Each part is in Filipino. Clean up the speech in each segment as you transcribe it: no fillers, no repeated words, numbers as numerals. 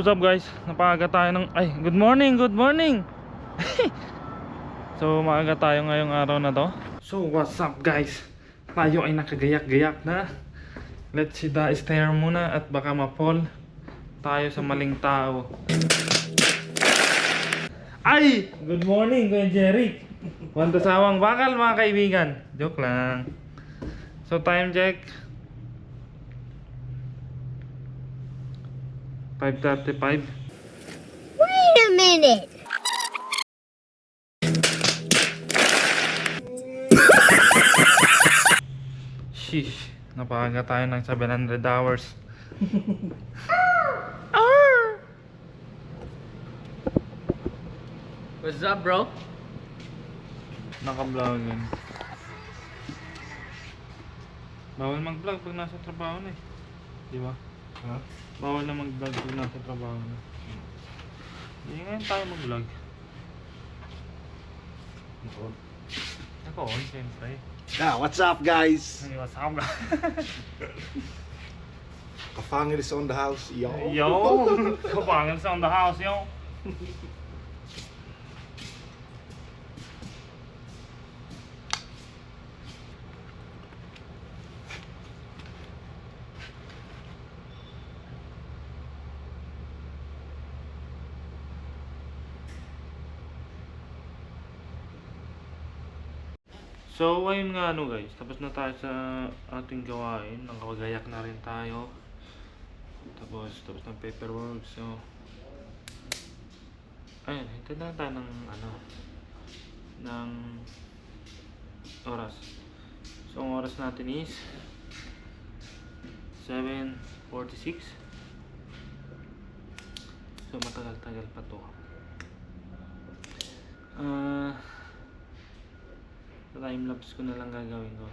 What's up guys? Napaaga tayo ng... Ay, good morning, good morning! So, maaga tayo ngayong araw na to. So, what's up guys? Tayo ay nakagayak-gayak na. Let's see the stair muna at baka ma-fall tayo sa maling tao. Ay! Good morning, Kuya Jerry! Wanda sawang bakal mga kaibigan. Joke lang. So, time check. 5:35. Wait a minute. Sheesh, napaaga tayo ng 700 hours. What's up, bro? Naka-vlogin. Bawal mag-vlog pag nasa trabaho na eh. Di ba? Ha? Bawal na mag-vlog pag nasa trabaho na. Hindi ngayon tayo mag-vlog. Ako, siyempre. Yeah, what's up guys? Hey, what's up? Kafangin is on the house, yo. Yo! Kapangan sa on the house, yo! So ayun nga guys, tapos na tayo sa ating gawain, nakapagayak na rin tayo. Tapos ng paperwork, so ayun, hintay na tayo ng ng oras. So ang oras natin is 7:46. So matagal-tagal pa to. Time-lapse ko na lang gagawin ko.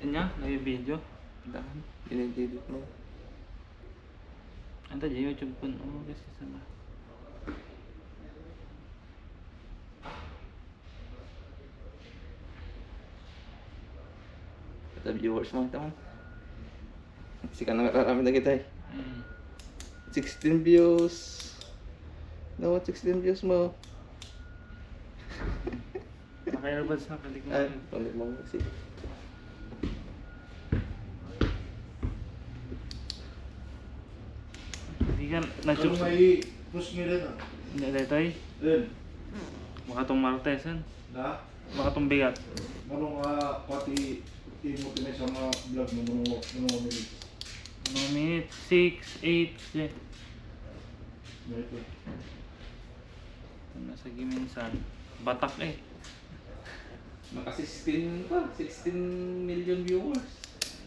Anya, nag-video. Dahan, dinididit mo. Anta di YouTube pun. Oh, kasi sama. Kata viewers mo, ito man. Kasi ka nakarami na kita eh. 16 views. No, 16 views mo. Naka-earbuds na kalik mo. Ay, pamit mo kasi. Hindi ka Ano na-choose. may push nyo rin ah? Hindi dito eh. Rin. Baka itong martesan. Na? Baka itong bigat. Manong pati imo tinay sa mga vlog mo manong minutes. Mga minute? 6, 8, yeah. Ito. Nasa giminsan. Batak eh. Maka 16 pa, 16 million viewers.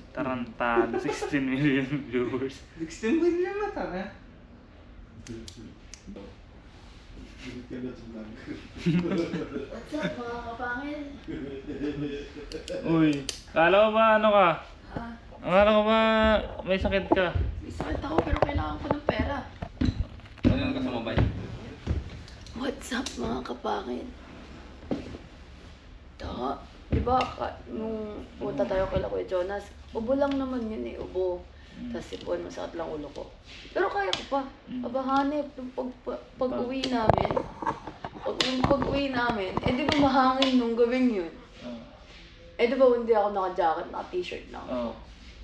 Tarantado. 16 million viewers. 16 million na tara. Bilit ka na sa vlog. What's up, mga kapangil? Uy. Kala ko ba ano ka? Ah, Akala ko ba may sakit ka? may sakit ako pero kailangan ko ng pera. Ano yung kasama ba? What's up, mga kapangil? Taka, di ba nung punta tayo kay Kuya Jonas, ubo lang naman yun eh, ubo. Tapos sipon, masakit lang ulo ko. Pero kaya ko pa. Aba, hanip, yung pag-uwi namin, pag-uwi namin, eh di ba mahangin nung gawing yun? Eh di ba hindi ako naka-jacket, naka-t-shirt lang ako.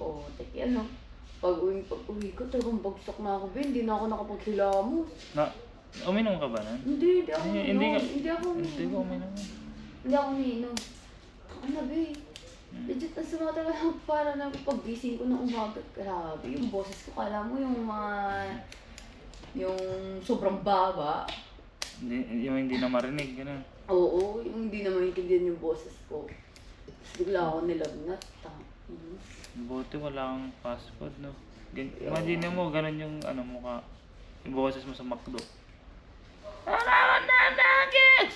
Oo, teki ano. Pag-uwi ko, talagang bagsak na ako, hindi na ako nakapaghilamos. Na, uminom ka ba nun? Hindi ako Hindi uminom. ka- Hindi ako Hindi ko uminom. uminom. Hindi ako uminom. Ano ba eh? Legit na sumatagal ako para na pag-gising ko ng umaga. Grabe, yung boses ko, kala mo yung yung sobrang baba. Yung hindi na marinig, gano'n. Oo, yung hindi na maintindihan yung boses ko. Tapos bigla ako nilagnat. Buti wala kang fast food, no? Imagine mo, gano'n yung mukha. Yung boses mo sa McDo. Ano na nuggets?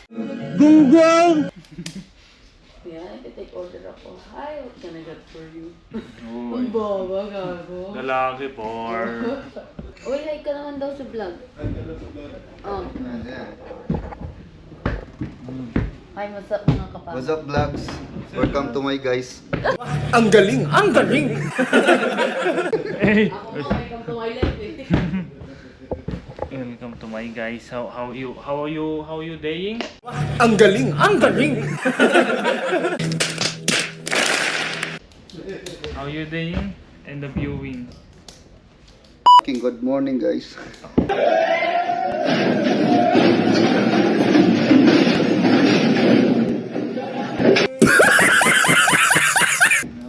Gunggong! Yan, i-take order ako. Hi, what can I get for you? Uy, Ang baba, gago. lalaki por. Uy, hi ka naman daw sa vlog. Oh. Hi, what's up mga kapatid? What's up, vlogs? Welcome to my guys. Ang galing! Ang galing! Hey, Ako mo, welcome to my life eh. welcome to my guys. How you doing? Ang galing! Ang galing! How you doing? And the viewing. Good morning, guys.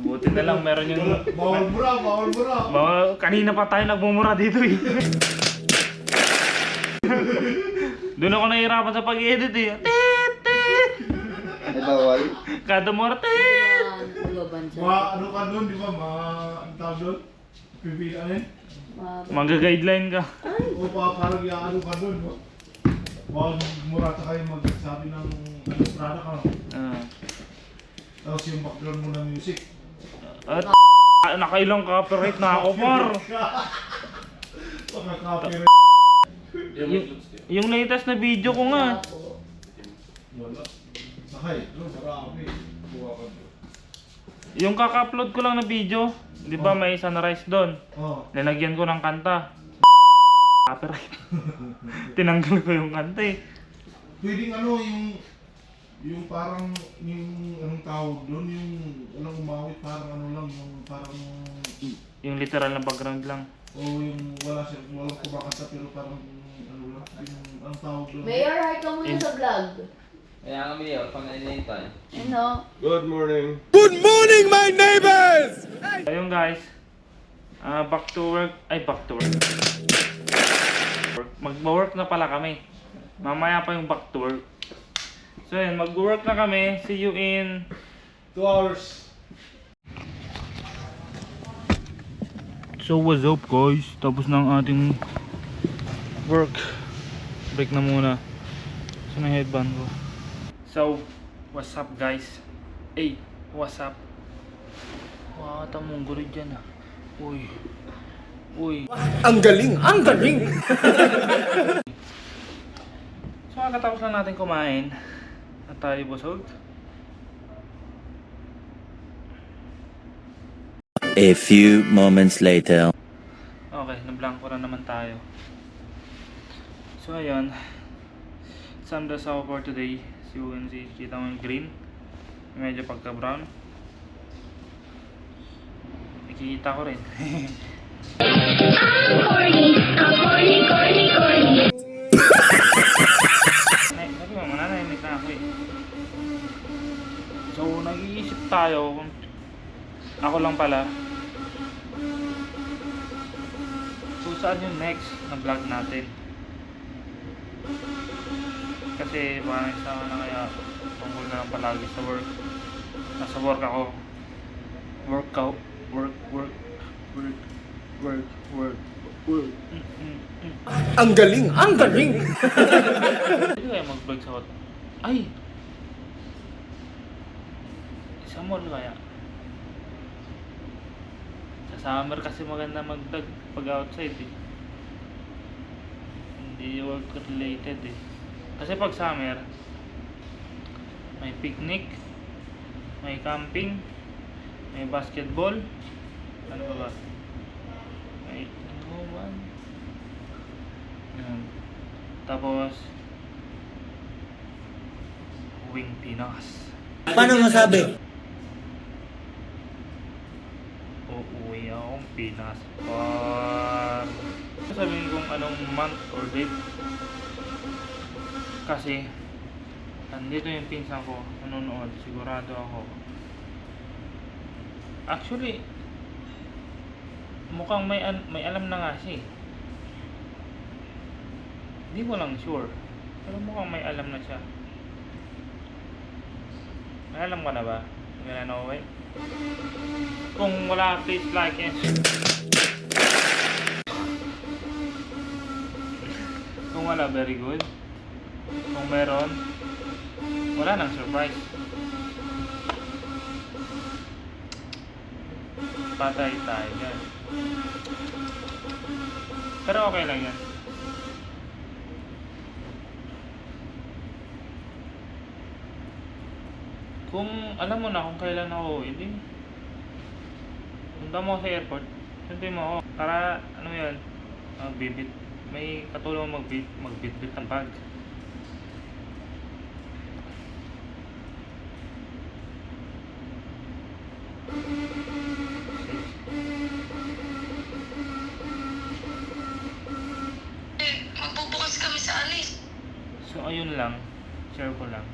Buti na lang meron yung... Bawal bra, bawal bra. Kanina pa tayo nagmumura dito eh. Doon ako nahihirapan sa pag-edit eh. Tit, tit. Ay, bawal. Kada mura, tit. Uloban siya. Ano ka doon, di ba? Ang tawag doon? Pipilian eh. Mag-guideline ka. O parang ano ka doon. Huwag murata kayo magsabi ng product ka. Ah. Tapos yung background mo ng music. At nakailang copyright na ako par. Makaka-copyright. Yung latest na video ko nga. Wala. Sakay. Marami. Buha ka doon. Yung kaka-upload ko lang na video. Di ba may sunrise doon? Oh. Lalagyan ko ng kanta. Copyright. Tinanggal ko yung kanta eh. Pwedeng yung parang yung anong tawag doon, yung walang umawit, parang ano lang, yung parang Yung literal na background lang. o yung walang kumakanta pero parang ano lang, yung anong tawag doon. Mayor, hi ka muna sa vlog. Kaya nga, Mio, pang nainintay. Ano? Good morning. Good morning, my neighbors! Ayun guys. Back to work. Ay, back to work. Mag-work na pala kami. Mamaya pa yung back to work. So yun, mag-work na kami. See you in 2 hours. So what's up guys? Tapos na ang ating work. Break na muna. Saan ang headband ko? So, what's up guys? Hey, what's up? Wow, tamong guri dyan ah. Uy. Uy. Ang galing! Ang galing! So kakatapos na natin kumain. At tayo busog. A few moments later. Okay, nablangko na naman tayo. So ayun. Some the saw for today. As you can see, kita mo yung green. Medyo pagka brown. Nakikita ko rin. Sabi mo, mananahimik na ako eh. So nag-iisip tayo kung ako lang pala. So saan yung next na vlog natin? Kasi parang isa na kaya tungkol na lang palagi sa work. Nasa work ako. Workout. Work. Ang galing! Ang galing! Pwede kaya mag-vlog sa hot? Ay! Sa mall kaya? Sa summer kasi maganda mag-vlog pag outside eh. Hindi work related eh. Kasi pag summer, may picnic, may camping, may basketball, ano ba ba? May inuman. Yan. Tapos, uwing Pinas. Paano masabi? Uuwi akong Pinas. Sabihin kung anong month or date. Kasi, andito yung pinsan ko, nanonood, sigurado ako. Actually, mukhang may alam na nga siya eh. Hindi ko lang sure. Pero mukhang may alam na siya. May alam ka na ba? You wanna know it? Kung wala, please like and kung wala, very good. Kung meron, wala nang surprise. patay tayo yan. Pero okay lang yan. Kung alam mo na kung kailan ako uwi, hindi. Punta mo ako sa airport, sundin mo ako. Para, ano yun, magbibit. May katulong magbitbit ng bag. Magbubukas kami sa alis. So ayun lang, share ko lang.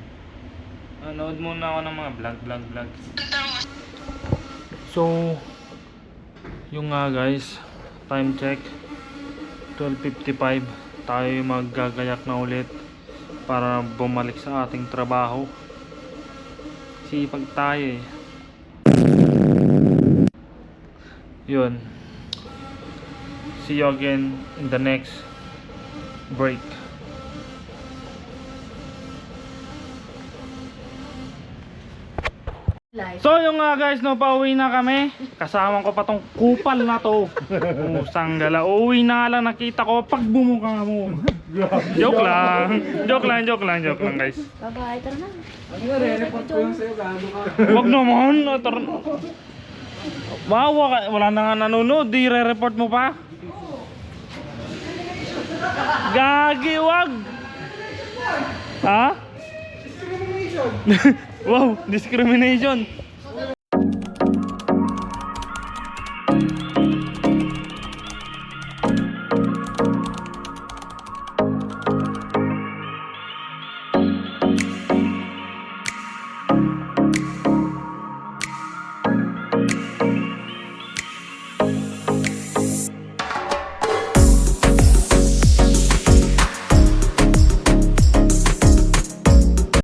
Nanood muna ako ng mga vlog. So, yung nga guys, time check 12:55. Tayo maggagayak na ulit para bumalik sa ating trabaho. Sipag tayo eh. Yun. See you again in the next break. So yung nga guys, no, pauwi na kami. Kasama ko pa tong kupal na to. Pusang gala. Uwi na lang, nakita ko pag bumukha mo. Joke lang guys. Bye-bye, tara na. Wag naman. Bawa ka, wala na nga nanonood, di re-report mo pa. Gagi, wag. Ha? Wow, discrimination.